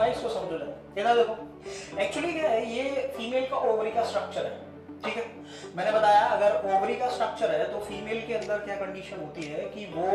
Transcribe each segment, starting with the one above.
है, इसको समझो जरा। इधर देखो, एक्चुअली क्या है, ये फीमेल का ओवरी का स्ट्रक्चर है, ठीक है। मैंने बताया अगर ओवरी का स्ट्रक्चर है तो फीमेल के अंदर क्या कंडीशन होती है कि वो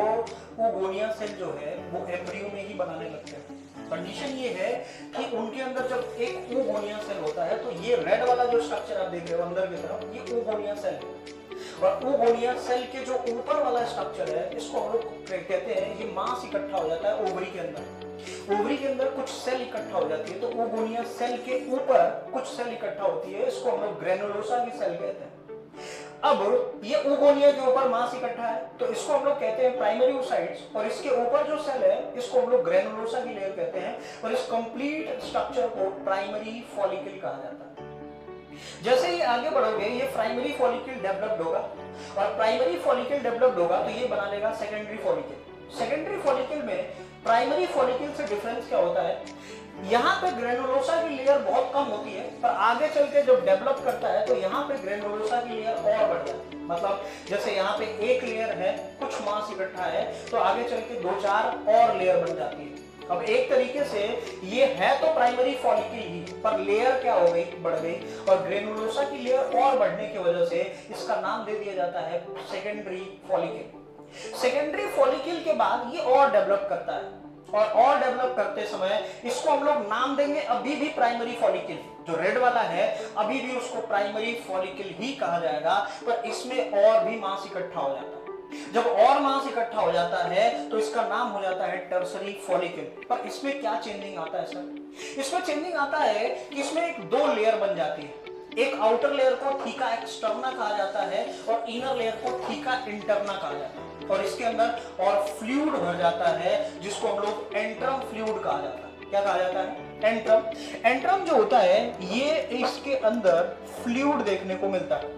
ओगोनिया सेल जो है वो एम्ब्रियो में ही बनाने लगते हैं। कंडीशन ये है कि उनके अंदर जब एक ओगोनिया सेल होता है तो ये रेड वाला जो स्ट्रक्चर आप देख रहे हो अंदर की तरफ, ये ओगोनिया सेल है। और ओगोनिया सेल के जो ऊपर वाला स्ट्रक्चर है इसको हम लोग कहते हैं, ये मांस इकट्ठा हो जाता है ओवरी के अंदर। ओवरी के अंदर कुछ सेल इकट्ठा हो जाती है, तो ओगोनिया सेल के ऊपर कुछ सेल इकट्ठा होती है, इसको हम लोग ग्रेनुलोसा की सेल कहते हैं। अब ये ओगोनिया के ऊपर मांस इकट्ठा है तो इसको हम लोग कहते हैं प्राइमरी oocytes, और इसके ऊपर जो सेल है इसको हम लोग ग्रेनुलोसा की लेयर कहते हैं, और इस कंप्लीट स्ट्रक्चर को प्राइमरी फॉलिकल कहा जाता है। जैसे ही आगे बढ़ोगे ये प्राइमरी फॉलिकल डेवलप्ड होगा, और प्राइमरी फॉलिकल डेवलप्ड होगा तो ये बना लेगा सेकेंडरी फॉलिकल। सेकेंडरी फॉलिकल में प्राइमरी फॉलिकल से डिफरेंस क्या होता है, यहाँ पे ग्रेनुलोसा की लेयर बहुत कम होती है, पर आगे चल के जब डेवलप करता है तो यहाँ पे ग्रेनुलोसा की लेयर और बढ़ जाती है। मतलब जैसे यहाँ पे एक लेयर है, कुछ मांस इकट्ठा है, तो आगे चल के 2-4 और लेयर बन जाती है। अब एक तरीके से ये है तो प्राइमरी फॉलिकल ही, पर लेयर क्या हो गई, बढ़ गई, और ग्रेनुलोसा की लेयर और बढ़ने की वजह से इसका नाम दे दिया जाता है सेकेंडरी फॉलिकल। सेकेंडरी फॉलिकल के बाद ये और डेवलप करता है, और डेवलप करते समय इसको हम लोग नाम देंगे अभी भी प्राइमरी फॉलिकल। जो रेड वाला है अभी भी उसको प्राइमरी फॉलिकल ही कहा जाएगा, पर इसमें और भी मांस इकट्ठा हो जाता है। जब और मांस इकट्ठा हो जाता है तो इसका नाम हो जाता है टर्सरी फॉलिकल। पर इसमें क्या चेंजिंग आता है सर, इसमें चेंजिंग आता है कि इसमें एक 2 लेयर बन जाती है। एक आउटर लेयर को थीका एक्सटर्ना कहा जाता है और इनर लेयर को थीका इंटरना कहा जाता है, और इसके अंदर और फ्लूइड भर जाता है जिसको हम लोग एंट्रम फ्लूइड कहा जाता है। क्या कहा जाता है, एंट्रम। एंट्रम जो होता है ये इसके अंदर फ्लूइड देखने को मिलता है।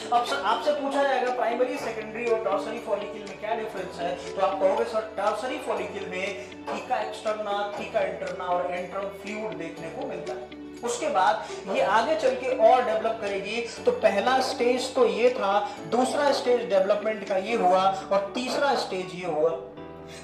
अब आपसे पूछा जाएगा प्राइमरी, सेकेंडरी और टर्सरी फॉलिकल में क्या डिफरेंस है, तो आप कहोगे सर टर्सरी फॉलिकल में थीका एक्सटर्ना, थीका इंटरना और एंट्रम फ्लूइड देखने को मिलता है। उसके बाद ये आगे चल के और डेवलप करेगी, तो पहला स्टेज तो ये था, दूसरा स्टेज डेवलपमेंट का ये हुआ, और तीसरा स्टेज ये हुआ।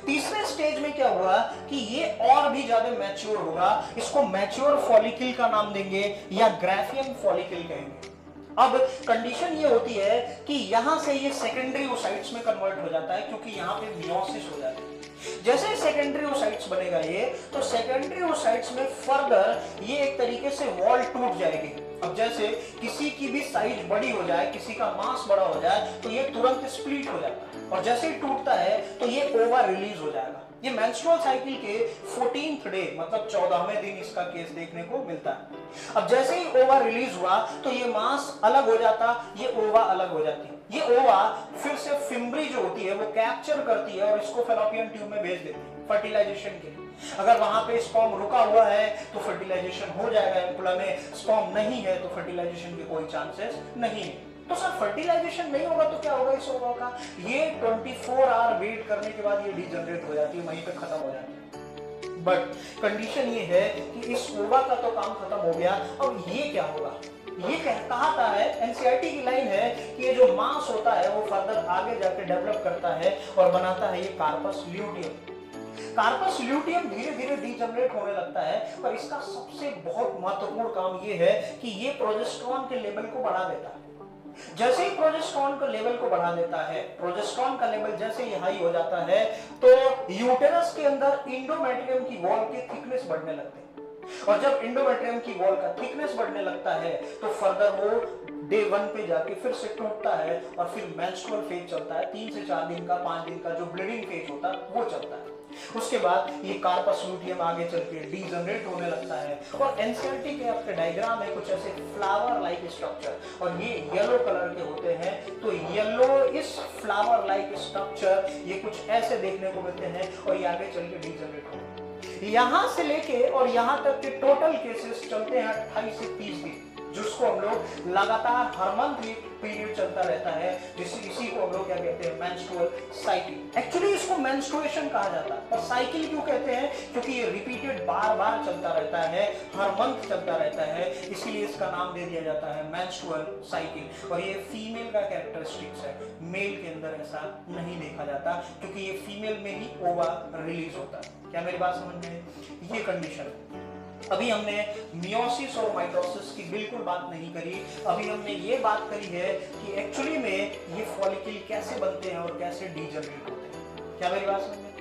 तीसरे स्टेज में क्या हुआ कि ये और भी ज्यादा मैच्योर होगा, इसको मैच्योर फॉलिकल का नाम देंगे या ग्राफियन फॉलिकल कहेंगे। अब कंडीशन ये होती है कि यहां से ये सेकेंडरी oocytes में कन्वर्ट हो जाता है, क्योंकि यहां पे मियोसिस हो जाती है। जैसे सेकेंडरी oocytes बनेगा ये, तो सेकेंडरी oocytes में फर्दर ये एक तरीके से वॉल टूट जाएगी। अब जैसे किसी की भी साइज बड़ी हो जाए, किसी का मास बड़ा हो जाए, तो ये तुरंत स्प्लिट हो जाता है, और जैसे ही टूटता है तो ये ओवा रिलीज हो जाएगा। ये मेंस्ट्रुअल साइकिल के 14th डे मतलब 14वें दिन इसका केस देखने को मिलता है। अब जैसे ही ओवा रिलीज हुआ तो ये मांस अलग हो जाता, ये ओवा अलग हो जाती है। ये ओवा फिर से फिम्ब्री जो होती है वो कैप्चर करती है और इसको फैलोपियन ट्यूब में भेज देती है फर्टिलाइजेशन के लिए। अगर वहां पे स्पर्म रुका हुआ है तो फर्टिलाइजेशन हो जाएगा एम्पुला में, स्पर्म नहीं है तो फर्टिलाइजेशन के कोई चांसेस नहीं है। तो सर फर्टिलाइजेशन नहीं होगा तो क्या होगा इस ओवा का, ये 24 आवर वेट करने के बाद ये डीजनरेट हो जाती है, वहीं पे खत्म हो जाती है। बट कंडीशन ये है कि इस ओवा का तो काम खत्म हो गया, अब ये क्या होगा, ये कहता है एनसीईआरटी की लाइन है कि ये जो मांस होता है वो फर्दर आगे जाके डेवलप करता है और बनाता है ये कार्पस ल्यूटियम। कार्पस ल्यूटियम धीरे धीरे डीजनरेट होने लगता है, पर इसका सबसे बहुत महत्वपूर्ण काम ये है कि ये प्रोजेस्टेरॉन के लेवल को बढ़ा देता है। जैसे ही प्रोजेस्टेरॉन का लेवल को बढ़ा देता है, प्रोजेस्टेरॉन का लेवल जैसे ही हाई हो जाता है तो यूटेरस के अंदर इंडोमेट्रियम की वॉल के थिकनेस बढ़ने लगते हैं, और जब इंडोमेट्रियम की वॉल का थिकनेस बढ़ने लगता है तो फर्दर वो डे 1 पे जाके फिर से टूटता है, और फिर मेंस्ट्रुअल फेज चलता है, 3 से 4 दिन का, 5 दिन का जो ब्लीडिंग फेज होता है वो चलता है। उसके बाद ये कार्पस ल्यूटियम आगे चल के डीजनरेट होने लगता है, और एनसीईआरटी के आपके डायग्राम में कुछ ऐसे फ्लावर लाइक स्ट्रक्चर, और ये येलो कलर के होते हैं, तो येलो इस फ्लावर लाइक स्ट्रक्चर ये कुछ ऐसे देखने को मिलते हैं, और ये आगे चल के डीजनरेट होते हैं। यहां से लेके और यहां तक के टोटल केसेस चलते हैं 28 से 30 दिन। जिसको हम लोग लगातार हर मंथ पीरियड चलता रहता है, इसी को हम लोग क्या कहते हैं, मेंस्ट्रुअल साइकिल। एक्चुअली इसको मेंस्ट्रुएशन कहा जाता है, पर साइकिल क्यों कहते हैं, क्योंकि ये रिपीटेड बार बार चलता रहता है, हर मंथ चलता रहता है, इसीलिए इसका नाम दे दिया जाता है मेंस्ट्रुअल साइकिल। और ये फीमेल का कैरेक्टरिस्टिक्स है, मेल के अंदर ऐसा नहीं देखा जाता, क्योंकि ये फीमेल में ही ओवा रिलीज होता है। क्या मेरी बात समझ में? ये कंडीशन है। अभी हमने मियोसिस और माइटोसिस की बिल्कुल बात नहीं करी, अभी हमने ये बात करी है कि एक्चुअली में ये फॉलिकल कैसे बनते हैं और कैसे डीजनरेट होते हैं। क्या मेरी बात समझ में?